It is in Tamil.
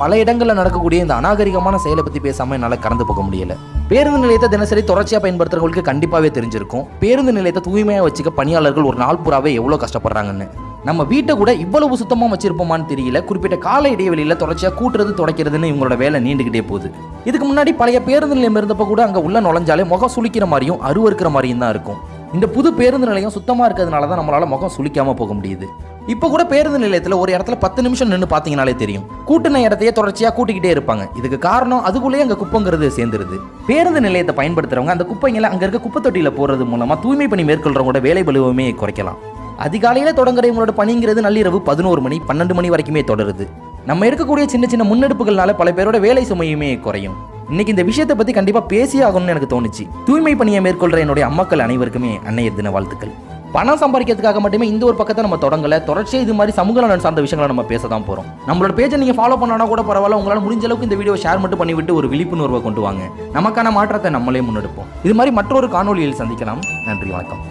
பல இடங்களில் நடக்கக்கூடிய இந்த அநாகரிகமான செயலை பற்றி பேசாமல் என்னால் கடந்து போக முடியல. பேருந்து நிலையத்தை தினசரி தொடர்ச்சியாக பயன்படுத்துறவங்களுக்கு கண்டிப்பாகவே தெரிஞ்சிருக்கும் பேருந்து நிலையத்தை தூய்மையாக வச்சுக்க பணியாளர்கள் ஒரு நாள் பூராவே எவ்வளோ கஷ்டப்படுறாங்கன்னு. நம்ம வீட்டை கூட இவ்வளவு சுத்தமாக வச்சிருப்போமான்னு தெரியல. குறிப்பிட்ட கால இடைவெளியில் தொடர்ச்சியாக கூட்டுறது துடைக்கிறதுன்னு இவங்களோட வேலை நீண்டுகிட்டே போகுது. இதுக்கு முன்னாடி பழைய பேருந்து நிலையம் இருந்தப்போ கூட அங்கே உள்ள நுழைஞ்சாலே முகம் சுளிக்கிற மாதிரியும் அருவருக்கிற மாதிரியும் தான் இருக்கும். இந்த புது பேருந்து நிலையம் சுத்தமாக இருக்கிறதுனால தான் நம்மளால முகம் சுளிக்காமல் போக முடியுது. இப்போ கூட பேருந்து நிலையத்தில் ஒரு இடத்துல 10 நிமிஷம் நின்று பார்த்தீங்கனாலே தெரியும் கூட்டின இடத்தையே தொடர்ச்சியாக கூட்டிக்கிட்டே இருப்பாங்க. இதுக்கு காரணம் அதுக்குள்ளேயே அங்கே குப்பைங்கிறது சேர்ந்துருது. பேருந்து நிலையத்தை பயன்படுத்துறவங்க அந்த குப்பைங்களை அங்கே இருக்க குப்பை தொட்டியில் போடுறது மூலமாக தூய்மை பணி மேற்கொள்றவங்களோட வேலை பளுவுமே குறைக்கலாம். அதிகாலையில் தொடங்குற இவங்களோட பணிங்கிறது நள்ளிரவு 11 மணி 12 மணி வரைக்குமே தொடருது. நம்ம இருக்கக்கூடிய சின்ன சின்ன முன்னெடுப்புகள்னால பல பேரோட வேலை சுமையுமே குறையும். இன்னைக்கு இந்த விஷயத்தை பற்றி கண்டிப்பாக பேசியே ஆகணும்னு எனக்கு தோணுச்சு. தூய்மை பணியை மேற்கொள்கிற என்னுடைய அம்மாக்கள் அனைவருக்குமே அன்னையர் தின வாழ்த்துக்கள். பணம் சம்பாதிக்கிறதுக்காக மட்டுமே இந்த ஒரு பக்கத்தை நம்ம தொடங்கல. தொடர்ச்சியாக இது மாதிரி சமூக நலன் சார்ந்த விஷயங்களை நம்ம பேச தான் போகிறோம். நம்மளோட பேஜை நீங்கள் ஃபாலோ பண்ணானா கூட பரவாயில்ல. உங்களால் முடிஞ்ச அளவுக்கு இந்த வீடியோ ஷேர் மட்டும் பண்ணிவிட்டு ஒரு விழிப்புணர்வை கொண்டு வாங்க. நமக்கான மாற்றத்தை நம்மளே முன்னெடுப்போம். இது மாதிரி மற்றொரு காணொலியில் சந்திக்கலாம். நன்றி, வணக்கம்.